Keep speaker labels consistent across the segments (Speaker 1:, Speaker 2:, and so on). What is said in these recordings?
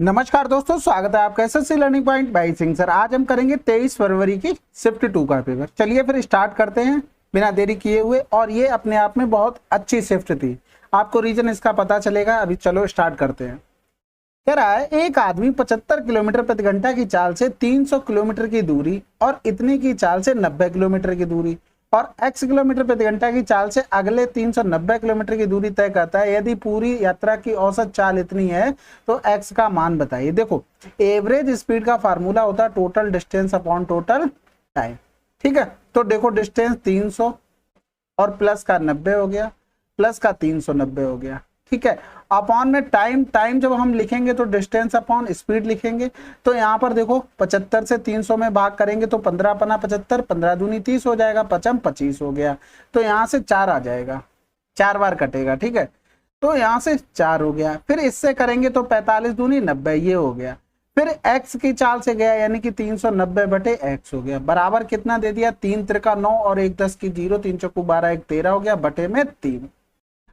Speaker 1: नमस्कार दोस्तों, स्वागत है आपका SSC learning point by Singh sir. आज हम करेंगे 23 फरवरी की शिफ्ट 2 का पेपर। चलिए फिर स्टार्ट करते हैं बिना देरी किए हुए। और ये अपने आप में बहुत अच्छी शिफ्ट थी, आपको रीजन इसका पता चलेगा। अभी चलो स्टार्ट करते हैं। कह रहा है एक आदमी 75 किलोमीटर प्रति घंटा की चाल से 300 किलोमीटर की दूरी और इतनी की चाल से 90 किलोमीटर की दूरी और x किलोमीटर प्रति घंटा की चाल से अगले 390 किलोमीटर की दूरी तय करता है। यदि पूरी यात्रा की औसत चाल इतनी है तो x का मान बताइए। देखो, एवरेज स्पीड का फार्मूला होता है total distance upon total time. ठीक है, तो देखो डिस्टेंस 300 और प्लस का 90 हो गया, प्लस का 390 हो गया। ठीक है, अपॉन में टाइम जब हम लिखेंगे तो डिस्टेंस अपॉन स्पीड लिखेंगे। तो यहाँ पर देखो 75 से 300 में भाग करेंगे तो 15 पना 75, 15 दूनी 30 हो जाएगा, 55 25 हो गया। तो यहाँ से 4 आ जाएगा, 4 बार कटेगा। ठीक है, तो यहाँ से 4 हो गया। फिर इससे करेंगे तो 45 दूनी 90, ये हो गया। फिर x की चाल से गया यानी कि 390 बटे x हो गया, बराबर कितना दे दिया, 3 त्रिका 9 और 1 10 की 0, 3 चौकू 12, 1 13 हो गया, बटे में 3।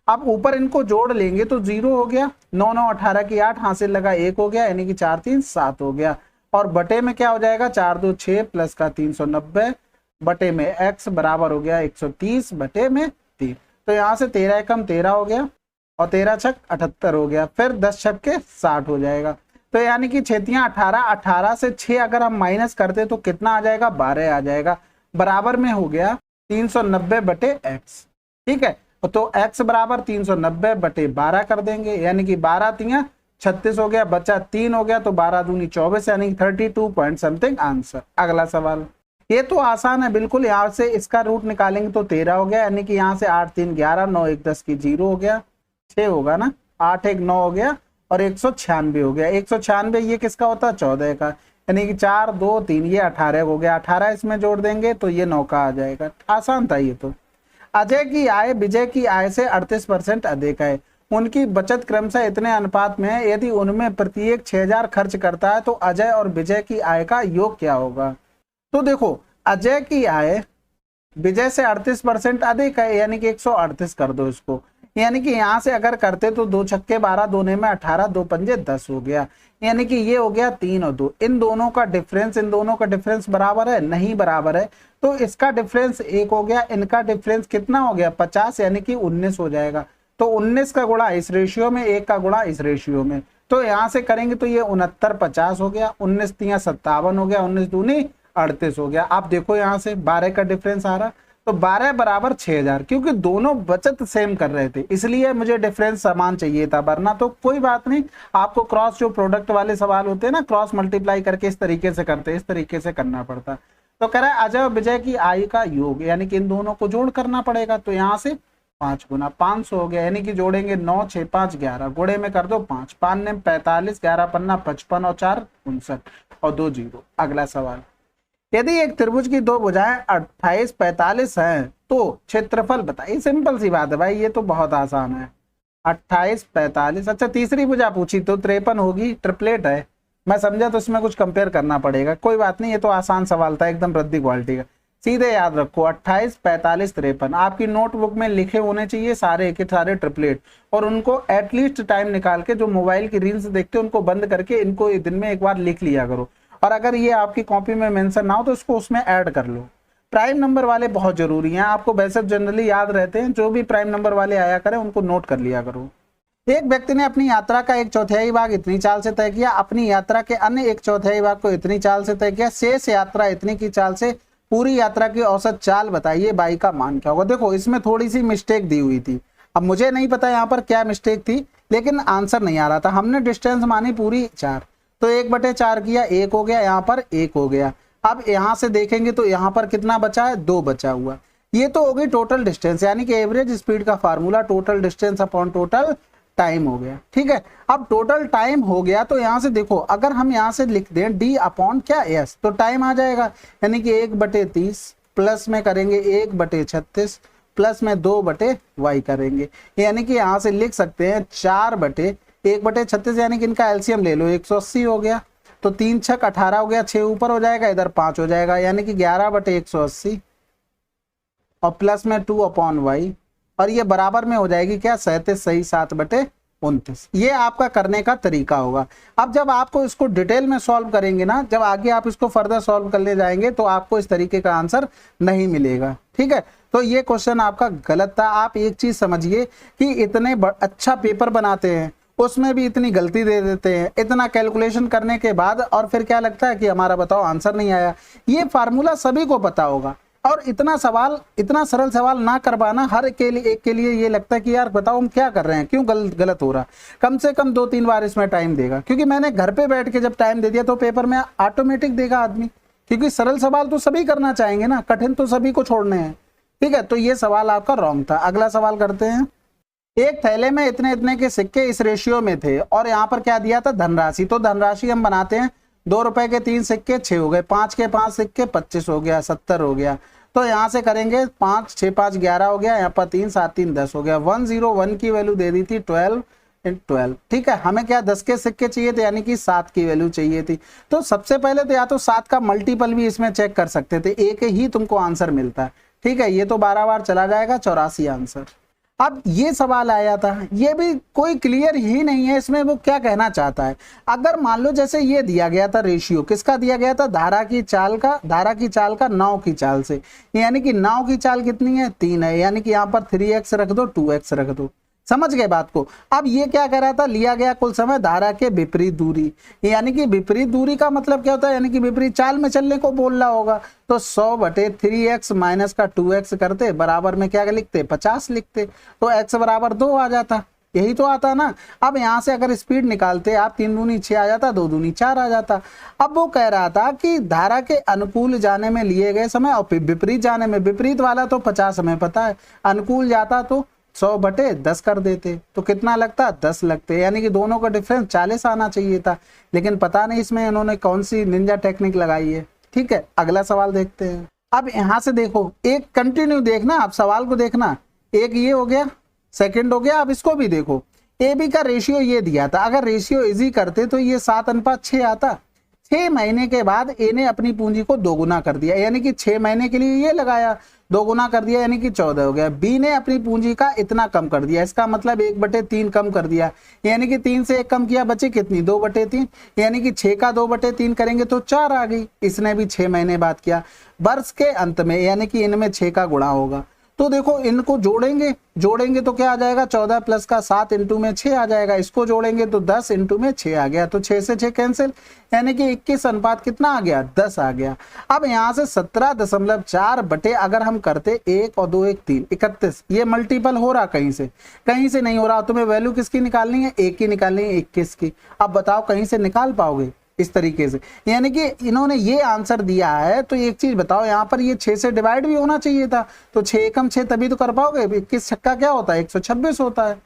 Speaker 1: अब ऊपर इनको जोड़ लेंगे तो 0 हो गया, 9 9 18 की 8, हासिल लगा 1 हो गया, यानी कि 4 3 7 हो गया। और बटे में क्या हो जाएगा, 4 2 6 प्लस का 390 बटे में x बराबर हो गया 130 बटे में 3। तो यहाँ से 13 एकम 13 हो गया और 13 छक 78 हो गया। फिर 10 छक के 60 हो जाएगा। तो यानी कि छेतियां 18, 18 से 6 अगर हम माइनस करते तो कितना आ जाएगा, 12 आ जाएगा। बराबर में हो गया 390 बटे x। ठीक है, तो x बराबर 390 बटे 12 कर देंगे, यानी कि 12 तियां 36 हो गया, बचा 3 हो गया, तो 12 दूनी 24, यानी 32 पॉइंट समथिंग आंसर। अगला सवाल, ये तो आसान है बिल्कुल। यहाँ से इसका रूट निकालेंगे तो 13 हो गया, यानी कि यहाँ से 8 3 11, 9 1 10 की 0 हो गया, 6 होगा ना, 8 1 9 हो गया और 196 हो गया। 196 ये किसका होता है, 14 का, यानी कि 4 2 3 ये 18 हो गया। 18 इसमें जोड़ देंगे तो ये 9 का आ जाएगा। आसान था ये तो। अजय की आय विजय की आय से 38% अधिक है। उनकी बचत क्रमशः इतने अनुपात में है, यदि उनमें प्रत्येक 6000 खर्च करता है तो अजय और विजय की आय का योग क्या होगा। तो देखो, अजय की आय विजय से 38% अधिक है, यानी कि 138 कर दो इसको। यानी कि यहाँ से अगर करते तो 2 छक्के 12, दोने में 18, 2 पंजे 10 हो गया, यानी कि ये हो गया 3 और 2। इन दोनों का डिफरेंस बराबर है, नहीं बराबर है, तो इसका डिफरेंस 1 हो गया, इनका डिफरेंस कितना हो गया, 50, यानी कि 19 हो जाएगा। तो 19 का गुणा इस रेशियो में, 1 का गुणा इस रेशियो में। तो यहाँ से करेंगे तो ये 69 50 हो गया, 19 तियां 57 हो गया, 19 दूनी 38 हो गया। आप देखो यहाँ से 12 का डिफरेंस आ रहा, तो 12 बराबर 6000, क्योंकि दोनों बचत सेम कर रहे थे इसलिए मुझे डिफरेंस समान चाहिए था, वरना तो कोई बात नहीं। आपको क्रॉस जो प्रोडक्ट वाले सवाल होते हैं ना, क्रॉस मल्टीप्लाई करके इस तरीके से करते, इस तरीके से करना पड़ता। तो कह रहा है अजय और विजय की आय का योग, यानी कि इन दोनों को जोड़ करना पड़ेगा। तो यहाँ से 5 गुना 500 हो गया, यानी कि जोड़ेंगे 9 6 5 11, गुणे में कर दो 5, 5 ने 45, 11 पन्ना 55 और 4 59 और 2 0। अगला सवाल, यदि एक त्रिभुज की दो भुजाएं 28 45 हैं तो क्षेत्रफल बताइए। सिंपल सी बात है भाई, ये तो बहुत आसान है। 28 45, अच्छा तीसरी भुजा पूछी तो 53 होगी, ट्रिपलेट है। मैं समझा तो इसमें कुछ कंपेयर करना पड़ेगा, कोई बात नहीं, ये तो आसान सवाल था, एकदम रद्दी क्वालिटी का। सीधे याद रखो 28 45 53, आपकी नोटबुक में लिखे होने चाहिए सारे के सारे ट्रिपलेट। और उनको एटलीस्ट टाइम निकाल के, जो मोबाइल की रील्स देखते हैं उनको बंद करके इनको दिन में एक बार लिख लिया करो। और अगर ये आपकी कॉपी में मेंशन ना हो तो इसको उसमें ऐड कर लो। प्राइम नंबर वाले बहुत जरूरी हैं, आपको वैसे जनरली याद रहते हैं, जो भी प्राइम नंबर वाले आया करें उनको नोट कर लिया करो। एक व्यक्ति ने अपनी यात्रा का 1/4 भाग इतनी चाल से तय किया, अपनी यात्रा के अन्य 1/4 भाग को इतनी चाल से तय किया, शेष यात्रा इतनी की चाल से पूरी यात्रा की औसत चाल बताइए, बाई का मान क्या होगा। देखो इसमें थोड़ी सी मिस्टेक दी हुई थी, अब मुझे नहीं पता यहाँ पर क्या मिस्टेक थी, लेकिन आंसर नहीं आ रहा था। हमने डिस्टेंस मानी पूरी 4, तो 1/4 किया, 1 हो गया, यहाँ पर 1 हो गया। अब यहाँ से देखेंगे तो यहाँ पर कितना बचा है, 2 बचा हुआ। ये तो हो गई टोटल डिस्टेंस, यानी कि एवरेज स्पीड का formula total distance upon total time हो गया। ठीक है, अब टोटल टाइम हो गया तो यहाँ से देखो, अगर हम यहाँ से लिख दें d अपॉन क्या s, तो टाइम आ जाएगा, यानी कि 1/30 प्लस में करेंगे 1/36 प्लस में 2/y करेंगे, यानी कि यहाँ से लिख सकते हैं 4/1/36, यानी कि इनका एलसीएम ले लो, 180 हो गया। तो 3 छक 18 हो गया, 6 ऊपर हो जाएगा, इधर 5 हो जाएगा, यानी कि 11/180 और प्लस में 2/y, और ये बराबर में हो जाएगी क्या, 37 सही 7/3। 29। ये आपका करने का तरीका होगा। अब जब आपको इसको डिटेल में सॉल्व करेंगे ना, जब आगे आप इसको फर्दर सॉल्व करने जाएंगे तो आपको इस तरीके का आंसर नहीं मिलेगा। ठीक है, तो ये क्वेश्चन आपका गलत था। आप एक चीज समझिए कि इतने अच्छा पेपर बनाते हैं, उसमें भी इतनी गलती दे देते हैं, इतना कैलकुलेशन करने के बाद, और फिर क्या लगता है कि हमारा बताओ आंसर नहीं आया। ये फार्मूला सभी को पता होगा, और इतना सरल सवाल ना करवाना हर एक के लिए ये लगता है कि यार बताओ हम क्या कर रहे हैं, क्यों गलत हो रहा। कम से कम 2-3 बार इसमें टाइम देगा, क्योंकि मैंने घर पे बैठ के जब टाइम दे दिया तो पेपर में ऑटोमेटिक देगा आदमी, क्योंकि सरल सवाल तो सभी करना चाहेंगे ना, कठिन तो सभी को छोड़ने हैं। ठीक है, तो ये सवाल आपका रॉन्ग था। अगला सवाल करते हैं। एक थैले में इतने इतने के सिक्के इस रेशियो में थे, और यहाँ पर क्या दिया था, धनराशि। तो धनराशि हम बनाते हैं, 2 रुपए के 3 सिक्के 6 हो गए, 5 के 5 सिक्के 25 हो गया, 70 हो गया। तो यहाँ से करेंगे 5 6 5 11 हो गया, यहाँ पर 3 7 3 10 हो गया। 101 की वैल्यू दे दी थी 12 × 12। ठीक है, हमें क्या 10 के सिक्के चाहिए थे, यानी कि 7 की वैल्यू चाहिए थी। तो सबसे पहले तो या तो 7 का मल्टीपल भी इसमें चेक कर सकते थे, एक ही तुमको आंसर मिलता है। ठीक है, ये तो 12 बार चला जाएगा, 84 आंसर। अब ये सवाल आया था, ये भी कोई क्लियर ही नहीं है इसमें वो क्या कहना चाहता है। अगर मान लो जैसे ये दिया गया था रेशियो, किसका दिया गया था, धारा की चाल का नाव की चाल से, यानी कि नाव की चाल कितनी है, 3 है, यानी कि यहाँ पर 3x रख दो, 2x रख दो। समझ गए बात को। अब ये क्या कह रहा था, लिया गया कुल समय धारा के विपरीत दूरी, यानी कि विपरीत दूरी का मतलब क्या होता है, यानी कि विपरीत चाल में चलने को बोल रहा होगा। तो 100/3x माइनस का 2x करते, बराबर में क्या लिखते, 50 लिखते, तो x बराबर 2 आ जाता। यही तो आता ना। अब यहाँ से अगर स्पीड निकालते आप, 3 दूनी 6 आ जाता, 2 दूनी 4 आ जाता। अब वो कह रहा था कि धारा के अनुकूल जाने में लिए गए समय और विपरीत जाने में, विपरीत वाला तो 50 हमें पता है, अनुकूल जाता तो 100/10 कर देते, तो कितना लगता, 10 लगते, यानी कि दोनों का डिफरेंस 40 आना चाहिए था। लेकिन पता नहीं इसमें इन्होंने कौन सी निंजा टेक्निक लगाई है। ठीक है, अगला सवाल देखते हैं। अब यहां से देखो, एक कंटिन्यू देखना, आप सवाल को देखना, एक ये हो गया, सेकंड हो गया। अब इसको भी देखो, ए बी का रेशियो ये दिया था, अगर रेशियो इजी करते तो ये 7:6 आता। 6 महीने के बाद ए ने अपनी पूंजी को 2 गुना कर दिया, यानी कि 6 महीने के लिए ये लगाया, 2 गुना कर दिया, यानी कि 14 हो गया। बी ने अपनी पूंजी का इतना कम कर दिया, इसका मतलब 1/3 कम कर दिया, यानी कि 3 से 1 कम किया, बचे कितनी, 2/3, यानी कि 6 का 2/3 करेंगे तो 4 आ गई। इसने भी 6 महीने बाद किया। वर्ष के अंत में, यानी कि इनमें 6 का गुणा होगा। तो देखो इनको जोड़ेंगे तो क्या आ जाएगा, 14 प्लस का 7 इंटू में 6 आ जाएगा। इसको जोड़ेंगे तो 10 इंटू में 6 आ गया, तो 6 से 6 कैंसिल, यानी कि 21 अनुपात कितना आ गया, 10 आ गया। अब यहाँ से 17.4 बटे अगर हम करते 1 और 2 1 3 31, ये मल्टीपल हो रहा, कहीं से नहीं हो रहा। तुम्हें वैल्यू किसकी निकालनी है, 1 की निकालनी है, 21 की। अब बताओ कहीं से निकाल पाओगे इस तरीके से, यानी कि इन्होंने ये आंसर दिया है। तो एक चीज बताओ, यहाँ पर ये 6 से डिवाइड भी होना चाहिए था, तो 6 एकम 6 तभी तो कर पाओगे। 21 छक्का क्या होता है, 126 होता है।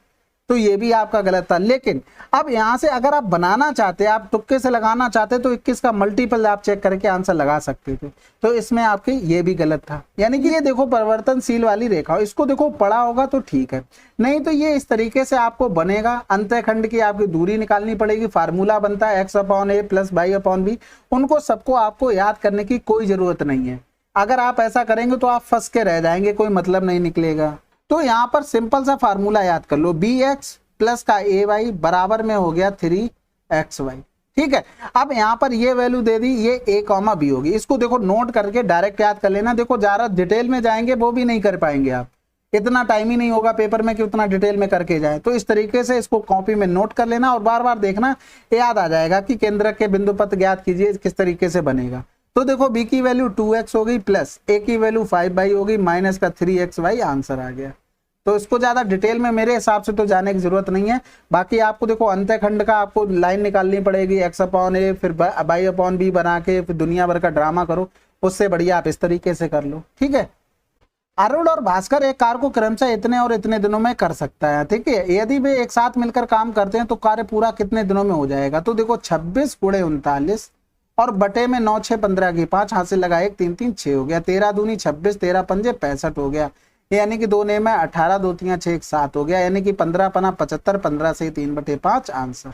Speaker 1: तो ये भी आपका गलत था। लेकिन अब यहाँ से अगर आप बनाना चाहते, आप तुक्के से लगाना चाहते, तो 21 का मल्टीपल आप चेक करके आंसर लगा सकते थे। तो इसमें आपके ये भी गलत था। यानी कि ये देखो परिवर्तनशील वाली रेखा, इसको देखो पढ़ा होगा तो ठीक है, नहीं तो ये इस तरीके से आपको बनेगा। अंतःखंड की आपकी दूरी निकालनी पड़ेगी, फार्मूला बनता है x/a + y/b। उनको सबको आपको याद करने की कोई जरूरत नहीं है। अगर आप ऐसा करेंगे तो आप फंस के रह जाएंगे, कोई मतलब नहीं निकलेगा। तो यहाँ पर सिंपल सा फार्मूला याद कर लो, bx प्लस का ay बराबर में हो गया 3xy। ठीक है, अब यहाँ पर ये वैल्यू दे दी, ये a, b होगी। इसको देखो नोट करके डायरेक्ट याद कर लेना। देखो ज्यादा डिटेल में जाएंगे वो भी नहीं कर पाएंगे आप, इतना टाइम ही नहीं होगा पेपर में कि उतना डिटेल में करके जाए। तो इस तरीके से इसको कॉपी में नोट कर लेना और बार बार देखना, याद आ जाएगा कि केंद्र के बिंदु पथ ज्ञात कीजिए, किस तरीके से बनेगा। तो देखो b की वैल्यू 2x हो गई, प्लस a की वैल्यू 5y हो गई, माइनस का 3xy आंसर आ गया। तो इसको ज्यादा डिटेल में मेरे हिसाब से तो जाने की जरूरत नहीं है। बाकी आपको देखो अंतःखंड का आपको लाइन निकालनी पड़ेगी, x/a फिर y/b बना के फिर दुनिया भर का ड्रामा करो, उससे बढ़िया आप इस तरीके से कर लो। ठीक है, अरुण और भास्कर एक कार को क्रमशः इतने और इतने दिनों में कर सकता है। ठीक है, यदि वे एक साथ मिलकर काम करते हैं तो कार्य पूरा कितने दिनों में हो जाएगा। तो देखो 26 × 39 और बटे में 9 6 15 की 5 हाथ से लगा 1 3 3 6 हो गया, 13 दूनी 26, 13 पंजे 65 हो गया, यानी कि 2 ने में 18, 2 3 6 7 हो गया, यानी कि 15 पना 75, 15 से 3/5 आंसर।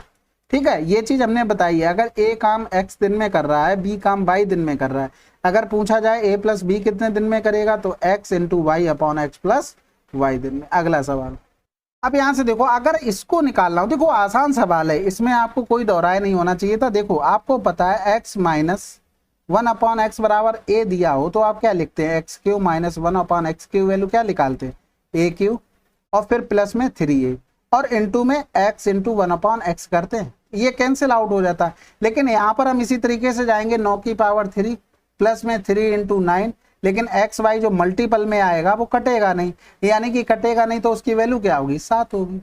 Speaker 1: ठीक है, ये चीज हमने बताई है। अगर ए काम x दिन में कर रहा है, बी काम y दिन में कर रहा है, अगर पूछा जाए a + b कितने दिन में करेगा, तो x × y/x + y दिन में। अगला सवाल, अब यहाँ से देखो, अगर इसको निकालना हो, देखो आसान सवाल है, इसमें आपको कोई दोहराए नहीं होना चाहिए था। देखो आपको पता है x माइनस 1/x बराबर a दिया हो तो आप क्या लिखते हैं, x Q minus 1/x Q, value क्या निकालते हैं, ए क्यू, और फिर प्लस में 3a, और इंटू में x इंटू 1/x करते हैं, ये कैंसिल आउट हो जाता है। लेकिन यहाँ पर हम इसी तरीके से जाएंगे 9 की पावर 3 प्लस में 3 इंटू 9, लेकिन एक्स वाई जो मल्टीपल में आएगा वो कटेगा नहीं, यानी कि कटेगा नहीं तो उसकी वैल्यू क्या होगी, 7 होगी।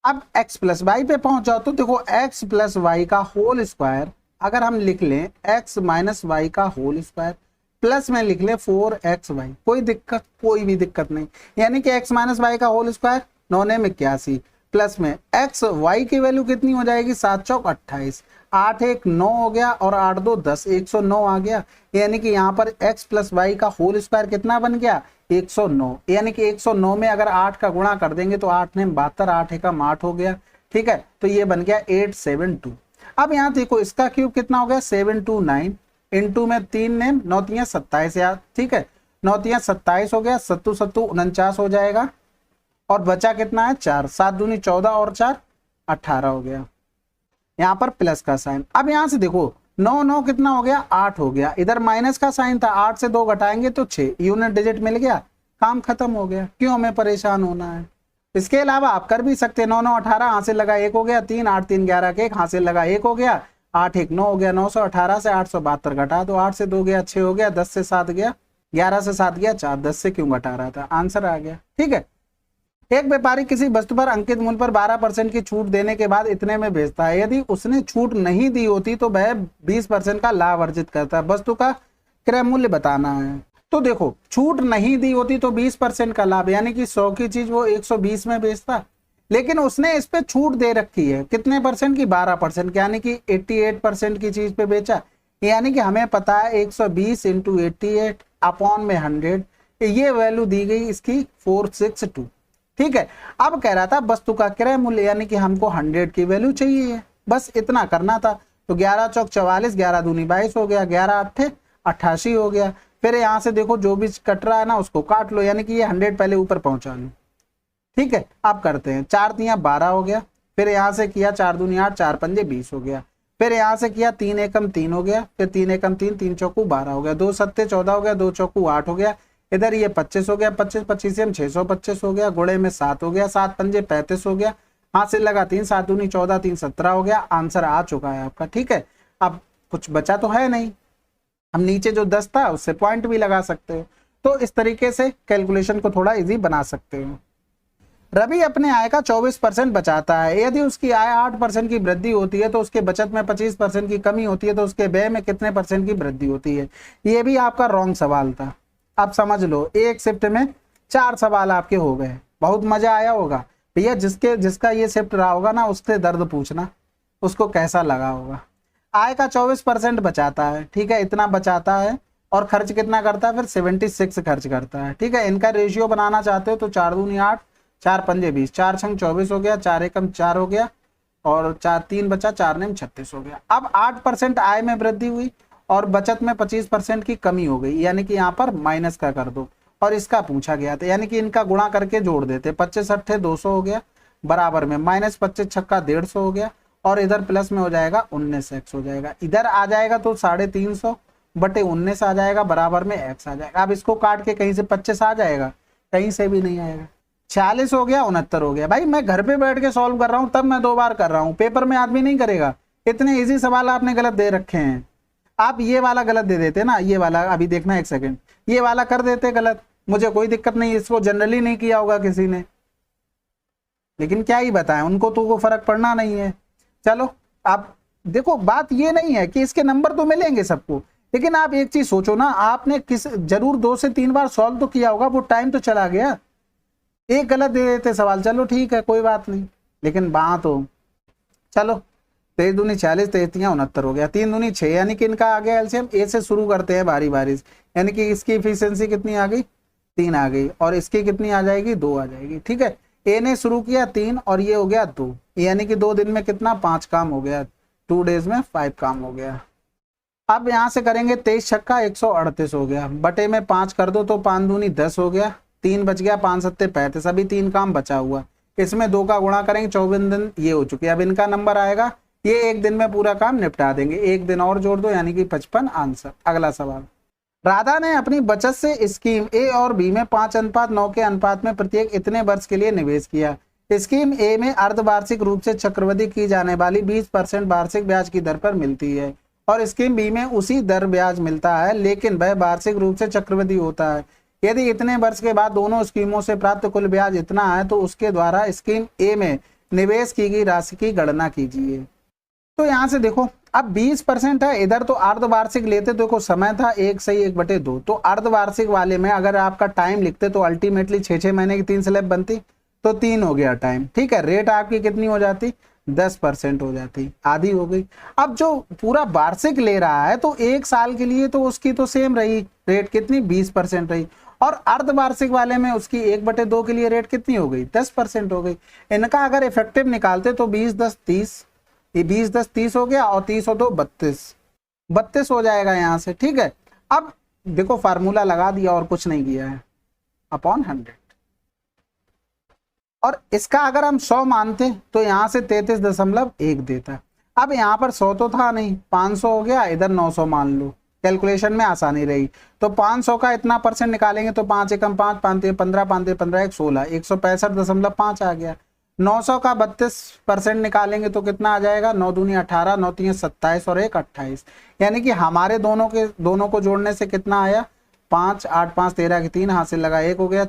Speaker 1: अब x प्लस वाई पे पहुंच जाओ तो देखो x प्लस वाई का होल स्क्वायर अगर हम लिख लें x माइनस वाई का होल स्क्वायर प्लस में लिख लें 4xy, कोई दिक्कत, कोई भी दिक्कत नहीं, यानी कि x माइनस वाई का होल स्क्वायर 9 ने 81 प्लस में x y की वैल्यू कितनी हो जाएगी, 7 चौक 28, 8 1 9 हो गया और 8 2 10, 109 आ गया। यानी कि यहाँ पर x प्लस वाई का होल स्क्वायर कितना बन गया, 109। यानी कि 109 में अगर 8 का गुणा कर देंगे तो 8 ने 72, 8 एकम 8 हो गया, ठीक है, तो ये बन गया 872। अब यहाँ देखो इसका क्यूब कितना हो गया, 729, इंटू में 3 ने 9 3 27 यार, ठीक है, 9 3 27 हो गया, 7 7 49 हो जाएगा, और बचा कितना है 4, 7 दूनी 14 और 4 18 हो गया, यहाँ पर प्लस का साइन। अब यहाँ से देखो 9 9 कितना हो गया, 8 हो गया, इधर माइनस का साइन था, 8 से 2 घटाएंगे तो 6, यूनिट डिजिट मिल गया, काम खत्म हो गया, क्यों हमें परेशान होना है। इसके अलावा आप कर भी सकते हैं, 9 9 18 हासिल लगा 1 हो गया 3, 8 3 11 के 1 हासिल लगा 1 हो गया, 8 1 9 हो गया, 918 से 872 घटा दो, 8 से 2 गया 6 हो गया, 10 से 7 गया 11 से 7 गया 4, 10 से क्यों घटा रहा था, आंसर आ गया, ठीक है। एक व्यापारी किसी वस्तु पर अंकित मूल्य पर 12% की छूट देने के बाद इतने में बेचता है, यदि उसने छूट नहीं दी होती तो वह 20% का लाभ अर्जित करता है, वस्तु का क्रय मूल्य बताना है। तो देखो छूट नहीं दी होती तो 20% का लाभ, यानी कि 100 की चीज वो 120 में बेचता, लेकिन उसने इस पे छूट दे रखी है कितने परसेंट की, 12%, यानी कि 88% की चीज पे बेचा, यानी कि हमें पता है 120 इंटू 88 अपॉन में 100, ये वैल्यू दी गई इसकी 462, ठीक है। अब कह रहा था वस्तु का क्रय मूल्य, यानी कि हमको 100 की वैल्यू चाहिए है, बस इतना करना था। तो 11 चौक 44, 11 दूनी 22 हो गया, 11 8 88 हो गया। फिर यहाँ से देखो जो भी कट रहा है ना उसको काट लो, यानी कि ये 100 पहले ऊपर पहुंचा लो, ठीक है। अब करते हैं, 4 3 12 हो गया, फिर यहाँ से किया 4 दूनी 8, 4 पंजे 20 हो गया, फिर यहाँ से किया 3 एकम 3 हो गया, फिर 3 एकम 3, 3 चौकू 12 हो गया, 2 सत्ते 14 हो गया, 2 चौकू 8 हो गया, इधर ये 25 हो गया, 25 25 से 625 हो गया, गुणे में 7 हो गया, 7 पंजे 35 हो गया, हासिल लगा 3, 7 दूनी 14, 3 17 हो गया, आंसर आ चुका है आपका, ठीक है। अब कुछ बचा तो है नहीं, हम नीचे जो 10 था उससे पॉइंट भी लगा सकते हो, तो इस तरीके से कैलकुलेशन को थोड़ा इजी बना सकते हो। रवि अपने आय का 24% बचाता है, यदि उसकी आय 8% की वृद्धि होती है तो उसके बचत में 25% की कमी होती है, तो उसके व्यय में कितने % की वृद्धि होती है। ये भी आपका रॉन्ग सवाल था, आप समझ लो, एक शिफ्ट में 4 सवाल आपके हो गए, बहुत मजा आया होगा भैया। जिसका ये शिफ्ट रहा होगा ना उससे दर्द पूछना, उसको कैसा लगा होगा। आय का 24% बचाता है, ठीक है, इतना बचाता है, और खर्च कितना करता है, फिर 76 खर्च करता है, ठीक है। इनका रेशियो बनाना चाहते हो तो 4 दूनी 8, 4 पंजे 20, 4 छंग 24 हो गया, 4 एकम 4 हो गया, और 4 3 बचा, 4 नेम 36 हो गया। अब 8% आय में वृद्धि हुई और बचत में 25% की कमी हो गई, यानी कि यहाँ पर माइनस का कर दो, और इसका पूछा गया था, यानी कि इनका गुणा करके जोड़ देते, 25 8 200 हो गया, बराबर में माइनस 25 छक्का 150 हो गया, और इधर प्लस में हो जाएगा 19x हो जाएगा, इधर आ जाएगा तो 350 बटे 19 आ जाएगा, बराबर में x आ जाएगा। अब इसको काट के कहीं से 25 आ जाएगा, कहीं से भी नहीं आएगा। 46 हो गया, 69 हो गया। भाई मैं घर पे बैठ के सॉल्व कर रहा हूँ, तब मैं 2 बार कर रहा हूँ, पेपर में आदमी नहीं करेगा, इतने इजी सवाल आपने गलत दे रखे हैं। आप ये वाला गलत दे देते ना, ये वाला अभी देखना 1 सेकंड, ये वाला कर देते गलत, मुझे कोई दिक्कत नहीं, इसको जनरली नहीं किया होगा किसी ने, लेकिन क्या ही बताएं, उनको तो वो फर्क पड़ना नहीं है। चलो आप देखो, बात ये नहीं है कि इसके नंबर तो मिलेंगे सबको, लेकिन आप एक चीज सोचो ना, आपने जरूर 2 से 3 बार सॉल्व तो किया होगा, वो टाइम तो चला गया, एक गलत दे देते सवाल, चलो ठीक है कोई बात नहीं, लेकिन बात हो, चलो 23 दूनी 40, 23 69 हो गया, 3 दूनी 6, यानी कि इनका आ गया एलसीएम। ए से शुरू करते हैं बारी बारी, यानी कि इसकी इफिशियंसी कितनी आ गई, 3 आ गई, और इसकी कितनी आ जाएगी, 2 आ जाएगी, ठीक है। ए ने शुरू किया 3 और ये हो गया 2, यानी कि 2 दिन में कितना 5 काम हो गया, 2 डेज में 5 काम हो गया। अब यहाँ से करेंगे 23 छक्का 138 हो गया, बटे में 5 कर दो तो 5 दूनी 10 हो गया, 3 बच गया, 5 सत्ते 35, अभी 3 काम बचा हुआ, इसमें 2 का गुणा करेंगे, 24 दिन ये हो चुके। अब इनका नंबर आएगा, ये एक दिन में पूरा काम निपटा देंगे। एक दिन और जोड़ दो यानी कि 55 आंसर। अगला सवाल, राधा ने अपनी बचत से स्कीम ए और बी में 5:9 के अनुपात में प्रत्येक इतने वर्ष के लिए निवेश किया। स्कीम ए में अर्धवार्षिक रूप से चक्रवृद्धि की जाने वाली 20% वार्षिक ब्याज की दर पर मिलती है और स्कीम बी में उसी दर ब्याज मिलता है, लेकिन वह वार्षिक रूप से चक्रवृद्धि होता है। यदि इतने वर्ष के बाद दोनों स्कीमों से प्राप्त कुल ब्याज इतना है तो उसके द्वारा स्कीम ए में निवेश की गई राशि की गणना कीजिए। तो यहाँ से देखो, अब 20% है, इधर तो अर्धवार्षिक लेते, देखो समय था 1 सही 1/2, तो अर्धवार्षिक वाले में अगर आपका टाइम लिखते तो अल्टीमेटली 6 महीने की 3 स्लैब बनती, तो 3 हो गया टाइम। ठीक है, रेट आपकी कितनी हो जाती, 10% हो जाती, आधी हो गई। अब जो पूरा वार्षिक ले रहा है तो 1 साल के लिए तो उसकी तो सेम रही रेट, कितनी 20% रही, और अर्धवार्षिक वाले में उसकी 1/2 के लिए रेट कितनी हो गई, 10% हो गई। इनका अगर इफेक्टिव निकालते तो 20-10-30, ये 20-10-30 हो गया और 30 हो तो 32 हो जाएगा यहाँ से। ठीक है, अब देखो फार्मूला लगा दिया और कुछ नहीं किया है, अपॉन 100, और इसका अगर हम 100 मानते तो यहाँ से 33.1 देता। अब यहाँ पर 100 तो था नहीं, 500 हो गया, इधर 900 मान लो, कैलकुलेशन में आसानी रही। तो 500 का इतना परसेंट निकालेंगे तो 5 एकम 5, 5 15, 5 15 16, 165.5 आ गया। 900 का 32% निकालेंगे तो कितना आ जाएगा, 9 दूनी 18, 9 तीन 27 और 1 28, यानी कि हमारे दोनों को जोड़ने से कितना आया, 5 8 5 13 के 3 हाथ से लगा 1 हो गया,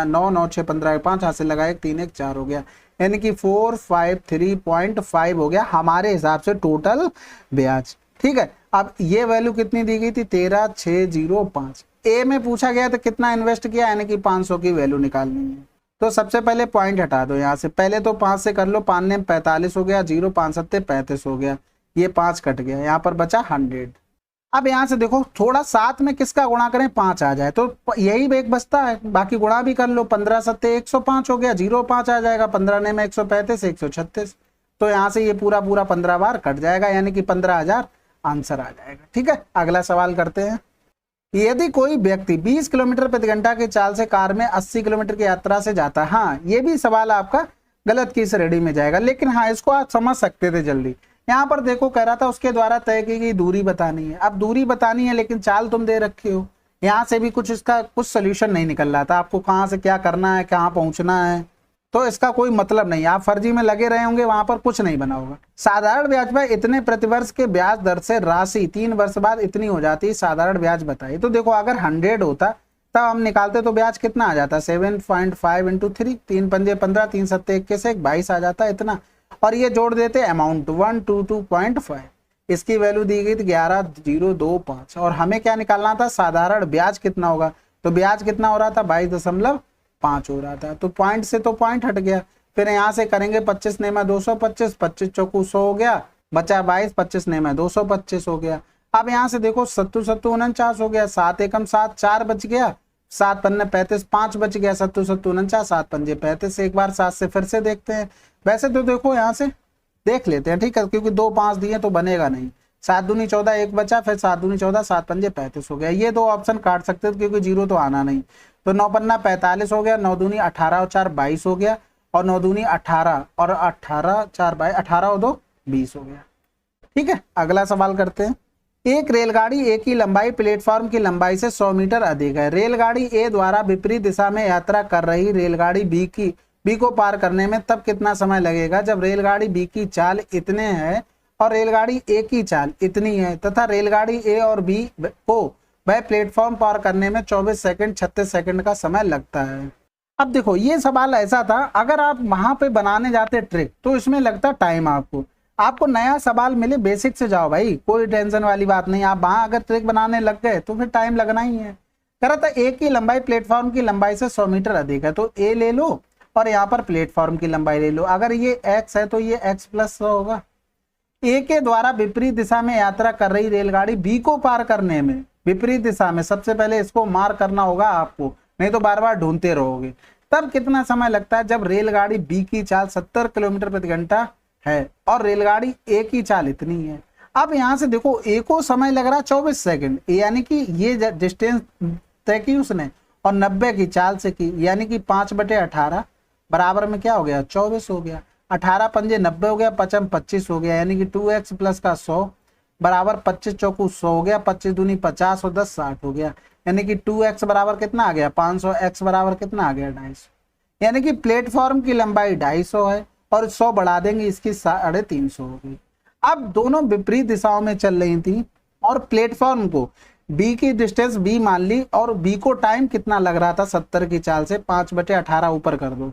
Speaker 1: 9 9 6 15 5 हाथ से लगा 1 3 1 4 हो गया, यानी कि 453.5 हो गया हमारे हिसाब से टोटल ब्याज। ठीक है, अब ये वैल्यू कितनी दी गई थी, 13,605। ए में पूछा गया था कितना इन्वेस्ट किया, यानी कि 500 की वैल्यू निकालनी है। तो सबसे पहले पॉइंट हटा दो यहाँ से, पहले तो 5 से कर लो, 5 ने 45 हो गया, 0 5 7 35 हो गया, ये 5 कट गया, यहाँ पर बचा 100। अब यहाँ से देखो थोड़ा साथ में किसका गुणा करें, 5 आ जाए तो यही एक बचता है, बाकी गुणा भी कर लो, 15 7 105 हो गया, 0 5 आ जाएगा, 15 ने में 135 136, तो यहाँ से ये पूरा 15 बार कट जाएगा, यानी कि 15,000 आंसर आ जाएगा। ठीक है, अगला सवाल करते हैं। यदि कोई व्यक्ति 20 किलोमीटर प्रति घंटा की चाल से कार में 80 किलोमीटर की यात्रा से जाता है, हाँ ये भी सवाल आपका गलत की श्रेणी में जाएगा, लेकिन हाँ इसको आप समझ सकते थे जल्दी। यहाँ पर देखो कह रहा था उसके द्वारा तय की गई दूरी बतानी है। अब दूरी बतानी है लेकिन चाल तुम दे रखे हो, यहाँ से भी कुछ इसका कुछ सोल्यूशन नहीं निकल रहा था, आपको कहाँ से क्या करना है, कहाँ पहुंचना है, तो इसका कोई मतलब नहीं, आप फर्जी में लगे रहे होंगे, वहां पर कुछ नहीं बना होगा। साधारण ब्याज पर इतने प्रतिवर्ष के ब्याज दर से राशि 3 वर्ष बाद इतनी हो जाती है, साधारण ब्याज बताइए। तो देखो अगर 100 होता तब हम निकालते तो ब्याज कितना आ जाता, 7.5 × 3, 3 पंजे 15, 3 सत्ते 21, 22 आ जाता इतना, और ये जोड़ देते अमाउंट 122.5, इसकी वैल्यू दी गई थी 11,025, और हमें क्या निकालना था, साधारण ब्याज कितना होगा, तो ब्याज कितना हो रहा था 22.5 हो रहा था, तो पॉइंट से तो पॉइंट हट गया। फिर यहाँ से करेंगे 25 ने में 225, 25 चौकू 100 हो गया, बचा 22, 25 ने में 225 हो गया। अब यहाँ से देखो 7 7 49 हो गया, 7 एकम 7 4 बच गया, 7 पन्ने 35 5 बच गया, 7 7 49, 7 पंजे 35। एक बार 7 से फिर से देखते हैं, वैसे तो देखो यहाँ से देख लेते हैं, ठीक है, क्योंकि 2 5 दिए तो बनेगा नहीं। 7 दूनी 14 1 बचा, फिर 7 दूनी 14, 7 पंजे 35 हो गया, ये 2 ऑप्शन काट सकते थे क्योंकि 0 तो आना नहीं, तो 9 पन्ना 45 हो गया, 9 दूनी 18 और 4 22 हो गया, और 9 दूनी 18 और 18 4 22, 18 और 2 20 हो गया। ठीक है, अगला सवाल करते हैं। एक रेलगाड़ी ए की लंबाई प्लेटफॉर्म की लंबाई से 100 मीटर अधिक है। रेलगाड़ी ए द्वारा विपरीत दिशा में यात्रा कर रही रेलगाड़ी बी को पार करने में तब कितना समय लगेगा जब रेलगाड़ी बी की चाल इतने है और रेलगाड़ी ए की चाल इतनी है, तथा रेलगाड़ी ए और बी को वह प्लेटफॉर्म पार करने में 24 सेकंड 36 सेकंड का समय लगता है। अब देखो ये सवाल ऐसा था, अगर आप वहां पे बनाने जाते ट्रिक तो इसमें लगता टाइम, आपको नया सवाल मिले बेसिक से जाओ भाई, कोई टेंशन वाली बात नहीं। आप वहां अगर ट्रिक बनाने लग गए तो फिर टाइम लगना ही है। कह रहा था ए की लंबाई प्लेटफॉर्म की लंबाई से 100 मीटर अधिक है, तो ए ले लो और यहाँ पर प्लेटफॉर्म की लंबाई ले लो। अगर ये x है तो ये x + 100 होगा। ए के द्वारा विपरीत दिशा में यात्रा कर रही रेलगाड़ी बी को पार करने में, विपरीत दिशा में सबसे पहले इसको मार करना होगा आपको, नहीं तो बार बार ढूंढते रहोगे। तब कितना समय लगता है जब रेलगाड़ी बी की चाल 70 किलोमीटर प्रति घंटा है और रेलगाड़ी ए की चाल इतनी है। अब यहाँ से देखो ए को समय लग रहा है 24 सेकंड, यानी कि ये डिस्टेंस तय की उसने और 90 की चाल से की, यानी कि 5/18 बराबर में क्या हो गया 24 हो गया। 18 पंजे 90 हो गया, 55 25 हो गया, यानी कि 2x प्लस का 100 बराबर 25 चौकू 100 हो गया, 25 दूनी 50 और 10 60 हो गया, यानी कि 2x बराबर कितना आ गया 500, x बराबर कितना आ गया 250। यानी कि प्लेटफॉर्म की लंबाई 250 है और 100 बढ़ा देंगे इसकी 350 हो गई। अब दोनों विपरीत दिशाओं में चल रही थी और प्लेटफॉर्म को बी की डिस्टेंस बी मान ली और बी को टाइम कितना लग रहा था 70 की चाल से 5/18 ऊपर कर दो,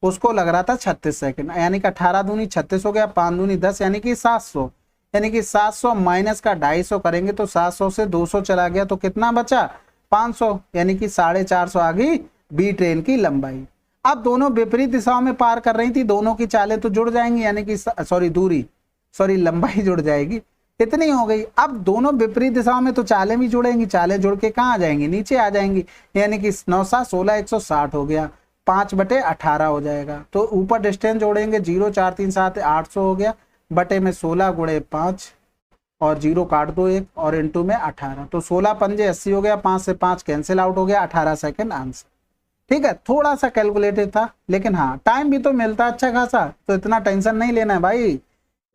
Speaker 1: उसको लग रहा था 36 सेकंड, यानी कि 18 दूनी 36 हो गया, 5 दूनी 10 यानी कि 700, यानी कि 700 माइनस का 250 करेंगे तो 700 से 200 चला गया तो कितना बचा 500, यानी कि 450 आ गई बी ट्रेन की लंबाई। अब दोनों विपरीत दिशाओं में पार कर रही थी, दोनों की चालें तो जुड़ जाएंगी, यानी कि लंबाई जुड़ जाएगी, इतनी हो गई। अब दोनों विपरीत दिशाओं में तो चालें भी जुड़ेंगी, चालें जुड़ के कहाँ आ जाएंगी नीचे आ जाएंगी, यानी कि 9 7 16 160 हो गया, 5/18 हो जाएगा। तो ऊपर डिस्टेंस जोड़ेंगे 0 4 3 7 800 हो गया, बटे में 16 गुणे 5 और 0 काट दो एक और इंटू में 18, तो 16 पंजे 80 हो गया, 5 से 5 कैंसिल आउट हो गया, 18 सेकंड आंसर। ठीक है, थोड़ा सा कैलकुलेटेड था लेकिन हाँ टाइम भी तो मिलता अच्छा खासा, तो इतना टेंशन नहीं लेना है भाई।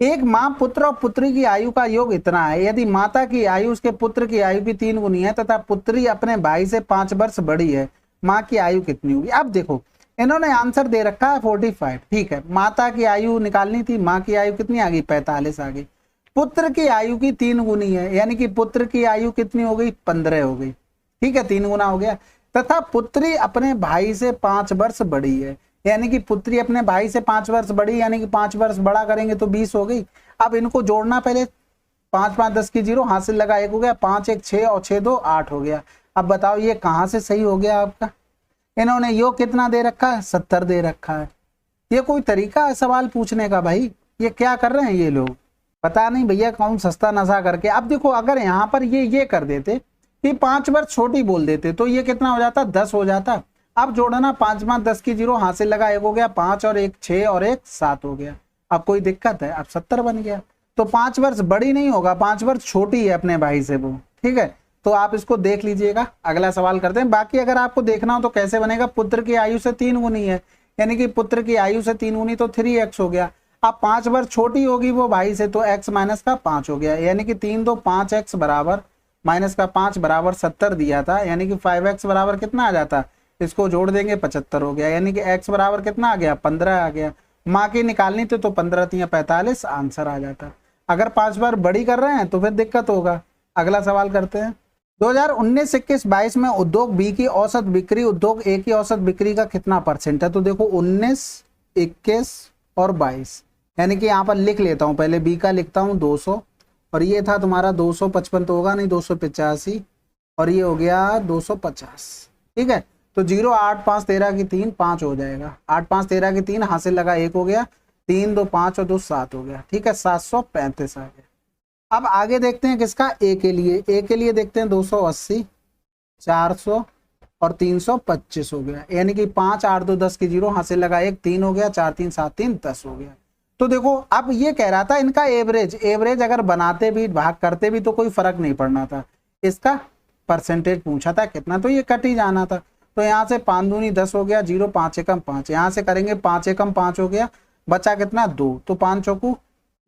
Speaker 1: एक माँ पुत्र और पुत्री की आयु का योग इतना है, यदि माता की आयु उसके पुत्र की आयु की 3 गुनी है तथा पुत्री अपने भाई से 5 वर्ष बड़ी है, माँ की आयु कितनी होगी। अब देखो इन्होंने आंसर दे रखा है 45, ठीक है, माता की आयु निकालनी थी, माँ की आयु कितनी आ गई 45 आ गई, पुत्र की आयु की 3 गुनी है, यानी कि पुत्र की आयु कितनी हो गई 15 हो गई, ठीक है 3 गुना हो गया, तथा पुत्री अपने भाई से 5 वर्ष बड़ी है, यानी कि पुत्री अपने भाई से 5 वर्ष बड़ी, यानी कि 5 वर्ष बड़ा करेंगे तो 20 हो गई। अब इनको जोड़ना, पहले 5 5 10 की 0 हासिल लगा 1 हो गया, 5 1 6 और 6 2 8 हो गया। अब बताओ ये कहाँ से सही हो गया आपका, इन्होंने योग कितना दे रखा है 70 दे रखा है। ये कोई तरीका है सवाल पूछने का भाई, ये क्या कर रहे हैं ये लोग, पता नहीं भैया कौन सस्ता नशा करके। अब देखो अगर यहाँ पर ये कर देते कि 5 वर्ष छोटी बोल देते तो ये कितना हो जाता 10 हो जाता। अब जोड़ना 5 5 10 की 0 हासिल लगा 1 हो गया, 5 और 1 6 और 1 7 हो गया। अब कोई दिक्कत है, अब 70 बन गया। तो 5 वर्ष बड़ी नहीं होगा, 5 वर्ष छोटी है अपने भाई से वो, ठीक है। तो आप इसको देख लीजिएगा, अगला सवाल करते हैं। बाकी अगर आपको देखना हो तो कैसे बनेगा, पुत्र की आयु से 3 गुनी है, यानी कि पुत्र की आयु से 3 गुनी तो 3x हो गया। अब 5 वर्ष छोटी होगी वो भाई से तो x माइनस का 5 हो गया, यानी कि 3 2 5x बराबर माइनस का 5 बराबर 70 दिया था, यानी कि 5x बराबर कितना आ जाता, इसको जोड़ देंगे 75 हो गया, यानी कि x बराबर कितना आ गया 15 आ गया। माँ की निकालनी थी तो 15 3 45 आंसर आ जाता। अगर 5 बार बड़ी कर रहे हैं तो फिर दिक्कत होगा। अगला सवाल करते हैं। 2019-21-22 में उद्योग बी की औसत बिक्री उद्योग ए की औसत बिक्री का कितना परसेंट है। तो देखो 19 21 और 22, यानी कि यहाँ पर लिख लेता हूँ, पहले बी का लिखता हूँ 200 और ये था तुम्हारा 255 तो होगा नहीं 285 और ये हो गया 250, ठीक है। तो 0 8 5 13 की 3 5 हो जाएगा, 8 5 13 की 3 हासिल लगा 1 हो गया, 3 2 5 और 2 7 हो गया, ठीक है 735 आ गया। अब आगे देखते हैं किसका, ए के लिए। ए के लिए देखते हैं 280 400 और 325 हो गया, यानी कि 5 8 2 10 की 0 हासिल लगा 1 3 हो गया, 4 3 7 3 10 हो गया। तो देखो अब ये कह रहा था इनका एवरेज अगर बनाते भी भाग करते भी तो कोई फर्क नहीं पड़ना था, इसका परसेंटेज पूछा था कितना, तो ये कट ही जाना था। तो यहाँ से 5 दूनी 10 हो गया, 0 5 एकम 5, यहाँ से करेंगे 5 एकम 5 हो गया, बचा कितना 2, तो 5 चौकू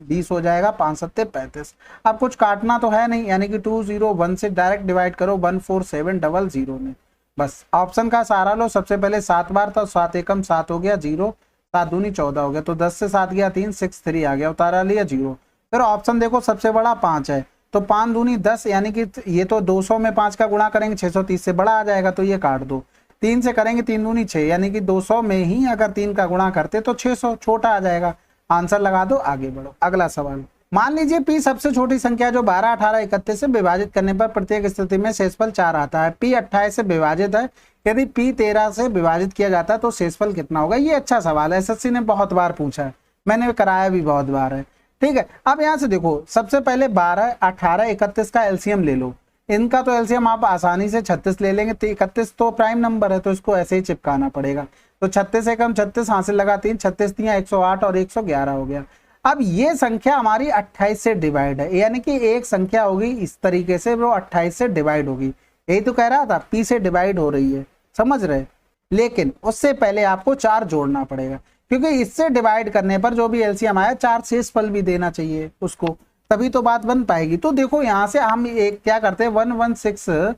Speaker 1: 20 हो जाएगा, 5 सत्ते 35। अब कुछ काटना तो है नहीं, यानी कि 2 0 1 से डायरेक्ट डिवाइड करो 14700 में, बस ऑप्शन का सहारा लो। सबसे पहले 7 बार था, 7 एकम 7 हो गया 0, 7 दूनी 14 हो गया, तो 10 से 7 गया 3 6 3 आ गया, उतारा लिया 0। फिर ऑप्शन देखो सबसे बड़ा 5 है, तो 5 दूनी 10, यानी कि ये तो 200 में 5 का गुणा करेंगे 630 से बड़ा आ जाएगा, तो ये काट दो। 3 से करेंगे 3 दूनी 6, यानी कि 200 में ही अगर 3 का गुणा करते तो 600 छोटा आ जाएगा, आंसर लगा दो, आगे बढ़ो। अगला सवाल, मान लीजिए पी सबसे छोटी संख्या जो 12 18 31 से विभाजित करने पर प्रत्येक स्थिति में शेषफल 4 आता है। पी 28 से विभाजित है, यदि पी 13 से विभाजित किया जाता है तो शेषफल कितना होगा। ये अच्छा सवाल है, एसएससी ने बहुत बार पूछा है, मैंने कराया भी बहुत बार है, ठीक है। अब यहाँ से देखो सबसे पहले 12 18 31 का एलसीएम ले लो, इनका तो एलसीएम आप आसानी से 36 ले लेंगे, 31 तो प्राइम नंबर है तो इसको ऐसे ही चिपकाना पड़ेगा। तो 36 एकम 36 हासिल लगा 3, 36 3 108 और 111 हो गया। अब ये संख्या हमारी 28 से डिवाइड है, यानी कि एक संख्या होगी इस तरीके से वो 28 से डिवाइड होगी, यही तो कह रहा था, पी से डिवाइड हो रही है, समझ रहे। लेकिन उससे पहले आपको 4 जोड़ना पड़ेगा, क्योंकि इससे डिवाइड करने पर जो भी एलसीएम आया 4 शेषफल भी देना चाहिए उसको, तभी तो बात बन पाएगी। तो देखो यहाँ से हम एक क्या करते हैं 116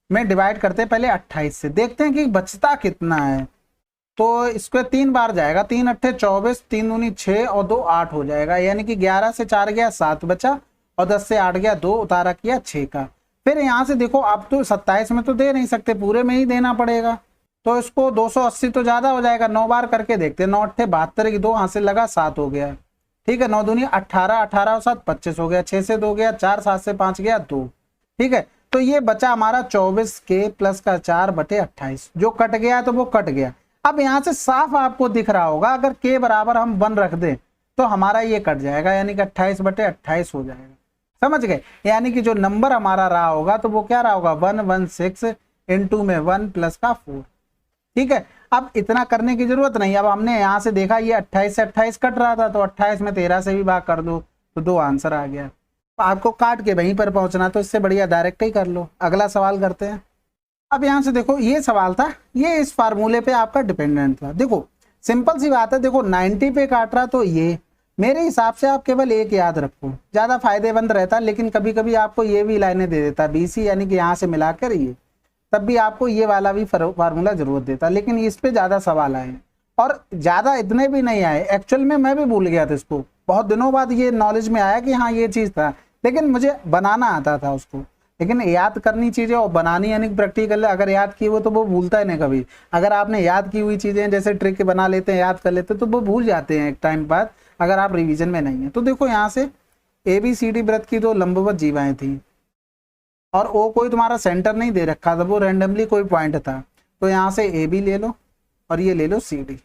Speaker 1: में डिवाइड करते हैं पहले 28 से, देखते हैं कि बचता कितना है। तो इसको 3 बार जाएगा, 3 अट्ठे 24, 3 दूनी 6 और 2 8 हो जाएगा, यानी कि 11 से 4 गया 7 बचा और 10 से 8 गया 2, उतारा किया 6 का। फिर यहाँ से देखो अब तो 27 में तो दे नहीं सकते, पूरे में ही देना पड़ेगा, तो इसको 280 तो ज्यादा हो जाएगा, 9 बार करके देखते हैं। 9 अट्ठे 72 की 2 हासिल लगा 7 हो गया, ठीक है। 9 दूनी 18, 18 और 7 25 हो गया, 6 से 2 गया 4, 7 से 5 गया 2, ठीक है। तो ये बचा हमारा 24 के प्लस का 4/28, जो कट गया तो वो कट गया। अब यहाँ से साफ आपको दिख रहा होगा, अगर के बराबर हम 1 रख दें तो हमारा ये कट जाएगा, यानी कि 28/28 हो जाएगा, समझ गए। यानी कि जो नंबर हमारा रहा होगा तो वो क्या रहा होगा 116 इंटू में 1 प्लस का 4, ठीक है। अब इतना करने की जरूरत नहीं, अब हमने यहाँ से देखा ये 28 से 28 कट रहा था, तो 28 में 13 से भी भाग कर दो तो 2 आंसर आ गया। आपको काट के वहीं पर पहुंचना, तो इससे बढ़िया डायरेक्ट ही कर लो। अगला सवाल करते हैं। अब यहाँ से देखो ये सवाल था, ये इस फार्मूले पे आपका डिपेंडेंट था। देखो सिंपल सी बात है, देखो 90 पे काट रहा, तो ये मेरे हिसाब से आप केवल एक याद रखो, ज्यादा फायदेमंद रहता। लेकिन कभी कभी आपको ये भी लाइनें दे देता BC, यानी कि यहाँ से मिलाकर ये, तब भी आपको ये वाला भी फार्मूला जरूरत देता। लेकिन इस पे ज्यादा सवाल आए और ज्यादा इतने भी नहीं आए। एक्चुअल में मैं भी भूल गया था इसको, बहुत दिनों बाद ये नॉलेज में आया कि हाँ ये चीज था, लेकिन मुझे बनाना आता था उसको। लेकिन याद करनी चीजें और बनानी यानी प्रैक्टिकल, अगर याद की वो तो वो भूलता है नहीं कभी। अगर आपने याद की हुई चीजें जैसे ट्रिक बना लेते हैं, याद कर लेते हैं, तो वो भूल जाते हैं एक टाइम बाद, अगर आप रिवीजन में नहीं है। तो देखो यहाँ से ABCD वृत्त की 2 लंबवत जीवाएं थी और O कोई तुम्हारा सेंटर नहीं दे रखा था, वो रैंडमली कोई पॉइंट था। तो यहाँ से AB ले लो और ये ले लो CD,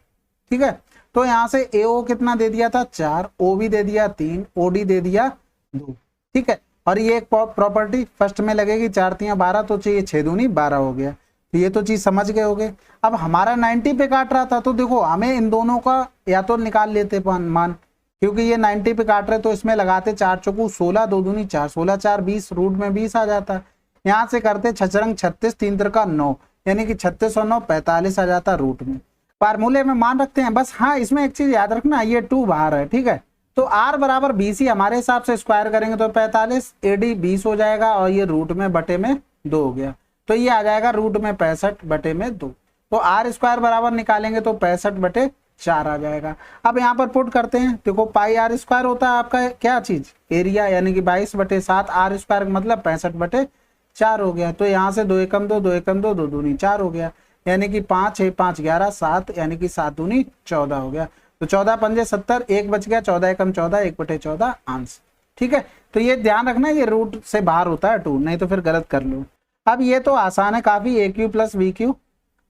Speaker 1: ठीक है। तो यहाँ से AO कितना दे दिया था 4, OB दे दिया 3, OD दे दिया 2, ठीक है। और ये एक प्रॉपर्टी फर्स्ट में लगेगी 4 3 12, तो चाहिए 6 दूनी 12 हो गया। तो ये तो चीज समझ गए होगे। अब हमारा 90 पे काट रहा था, तो देखो हमें इन दोनों का या तो निकाल लेते मान, क्योंकि ये 90 पे काट रहे तो इसमें लगाते 4 चौकू 16, 2 दूनी 4, 16 4 20, रूट में 20 आ जाता। यहाँ से करते 6 रंग 36, 3 तिरका 9, यानी कि 36 और 9 45 आ जाता रूट में। फार्मूले में मान रखते हैं बस। हाँ इसमें एक चीज याद रखना, ये 2 बाहर है, ठीक है। तो R बराबर BC हमारे हिसाब से स्क्वायर करेंगे तो 45, AD 20 हो जाएगा और ये रूट में बटे में 2 हो गया, तो ये आ जाएगा रूट में 65 बटे में 2। तो R स्क्वायर बराबर निकालेंगे तो 65/4 आ जाएगा। अब यहाँ पर पुट करते हैं, देखो पाई R स्क्वायर होता है आपका क्या चीज एरिया, यानी कि 22/7, R स्क्वायर मतलब 65/4 हो गया। तो यहाँ से 2 एकम 2, 2 एकम 2, 2 दूनी 4 हो गया, यानी कि 5 6 5 11 7, यानी कि 7 दूनी 14 हो गया। तो 14 पंजे 70, 1 बच गया, 14 एकम 14, 1/14 आंसर, ठीक है। तो ये ध्यान रखना ये रूट से बाहर होता है 2, नहीं तो फिर गलत कर लो। अब ये तो आसान है काफी, AQ प्लस BQ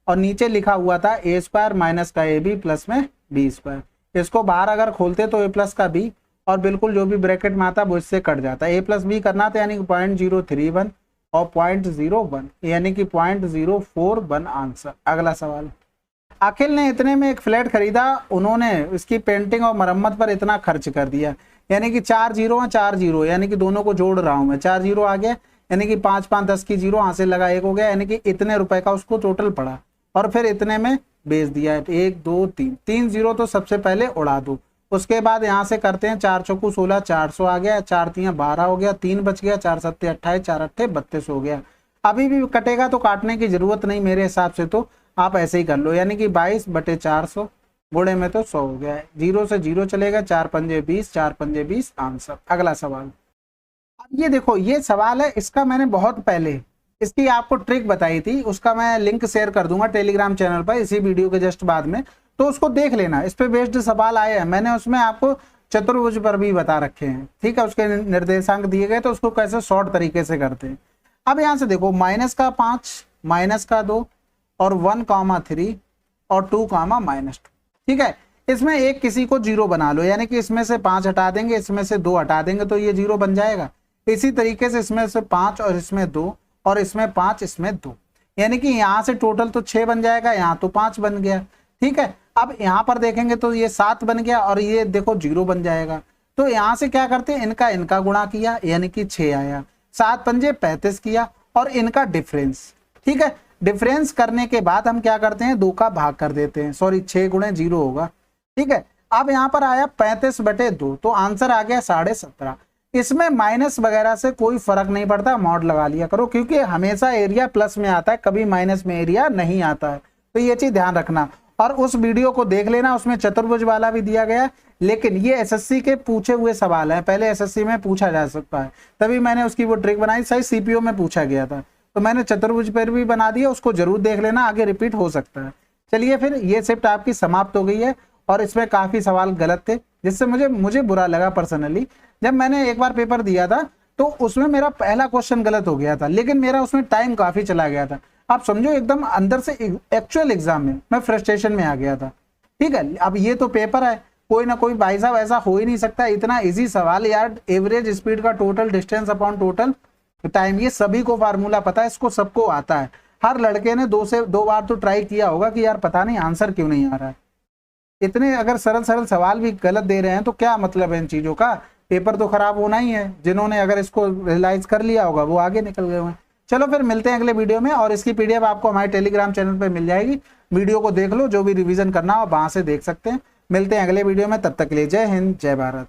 Speaker 1: और नीचे लिखा हुआ था A स्क्वायर माइनस का AB प्लस में B स्क्वायर। इसको बाहर अगर खोलते तो A प्लस का B और बिल्कुल जो भी ब्रैकेट में आता वो इससे कट जाता है। A प्लस B करना था, यानी कि 0.031 और 0.01, यानी कि 0.041 आंसर। अगला सवाल। अखिल ने इतने में एक फ्लैट खरीदा, उन्होंने इसकी पेंटिंग और मरम्मत पर इतना खर्च कर दिया, यानी कि 4 जीरो है 4 जीरो, यानी कि दोनों को जोड़ रहा हूं मैं, 4 जीरो आ गया, यानी कि 5 5 10 की जीरो हासिल लगा 1 हो गया, यानी कि इतने रुपए का उसको टोटल पड़ा और फिर इतने में बेच दिया है। 1 2 3, 3 जीरो तो सबसे पहले उड़ा दो, उसके बाद यहाँ से करते हैं 4 चौकू 16, 400 आ गया, 4 3 12 हो गया, 3 बच गया, 4 7 28, 4 8 32 हो गया। अभी भी कटेगा तो काटने की जरूरत नहीं मेरे हिसाब से, तो आप ऐसे ही कर लो, यानी कि 22/400 गुणे में तो 100 हो गया है। 0 से 0 चलेगा, 4 पंजे 20, 4 पंजे 20 आंसर। अगला सवाल। अब ये देखो ये सवाल है, इसका मैंने बहुत पहले इसकी आपको ट्रिक बताई थी, उसका मैं लिंक शेयर कर दूंगा टेलीग्राम चैनल पर इसी वीडियो के जस्ट बाद में, तो उसको देख लेना। इस पे बेस्ड सवाल आए हैं, मैंने उसमें आपको चतुर्भुज पर भी बता रखे हैं, ठीक है। उसके निर्देशांक दिए गए, तो उसको कैसे शॉर्ट तरीके से करते हैं। अब यहाँ से देखो -5, -2 और 1,3 और 2,-2, ठीक है। इसमें एक किसी को 0 बना लो, यानी कि इसमें से 5 हटा देंगे, इसमें से 2 हटा देंगे, तो ये 0 बन जाएगा। इसी तरीके से इसमें से 5 और इसमें 2 और इसमें 5 इसमें 2, यानी कि यहाँ से टोटल तो 6 बन जाएगा, यहाँ तो 5 बन गया, ठीक है। अब यहाँ पर देखेंगे तो ये 7 बन गया और ये देखो 0 बन जाएगा। तो यहाँ से क्या करते हैं, इनका गुणा किया, यानी कि 6 आया, 7 पंजे 35 किया और इनका डिफरेंस, ठीक है। डिफरेंस करने के बाद हम क्या करते हैं, 2 का भाग कर देते हैं, सॉरी 6 गुणे 0 होगा, ठीक है। अब यहाँ पर आया 35/2, तो आंसर आ गया 17.5। इसमें माइनस वगैरह से कोई फर्क नहीं पड़ता, मॉड लगा लिया करो, क्योंकि हमेशा एरिया प्लस में आता है, कभी माइनस में एरिया नहीं आता है, तो ये चीज ध्यान रखना। और उस वीडियो को देख लेना, उसमें चतुर्भुज वाला भी दिया गया है, लेकिन ये एसएससी के पूछे हुए सवाल हैं, पहले एसएससी में पूछा जा सकता है, तभी मैंने उसकी वो ट्रिक बनाई, सही सीपीओ में पूछा गया था, तो मैंने चतुर्भुज पर भी बना दिया, उसको जरूर देख लेना, आगे रिपीट हो सकता है। चलिए फिर ये शिफ्ट आपकी समाप्त हो गई है, और इसमें काफी सवाल गलत थे, जिससे मुझे बुरा लगा पर्सनली। जब मैंने एक बार पेपर दिया था तो उसमें मेरा पहला क्वेश्चन गलत हो गया था, लेकिन मेरा उसमें टाइम काफी चला गया था, आप समझो एकदम अंदर से एक्चुअल एग्जाम में मैं फ्रस्ट्रेशन में आ गया था, ठीक है। अब ये तो पेपर है, कोई ना कोई भाई साहब ऐसा हो ही नहीं सकता, इतना इजी सवाल यार, एवरेज स्पीड का total distance upon total time, ये सभी को फार्मूला पता है, इसको सबको आता है, हर लड़के ने 2 से 2 बार तो ट्राई किया होगा कि यार पता नहीं आंसर क्यों नहीं आ रहा है। इतने अगर सरल सरल सवाल भी गलत दे रहे हैं तो क्या मतलब है इन चीजों का, पेपर तो खराब होना ही है, जिन्होंने अगर इसको रियलाइज कर लिया होगा वो आगे निकल गए हुए। चलो फिर मिलते हैं अगले वीडियो में, और इसकी पीडीएफ आपको हमारे टेलीग्राम चैनल पे मिल जाएगी, वीडियो को देख लो, जो भी रिवीजन करना हो वहां से देख सकते हैं। मिलते हैं अगले वीडियो में, तब तक के लिए जय हिंद जय भारत।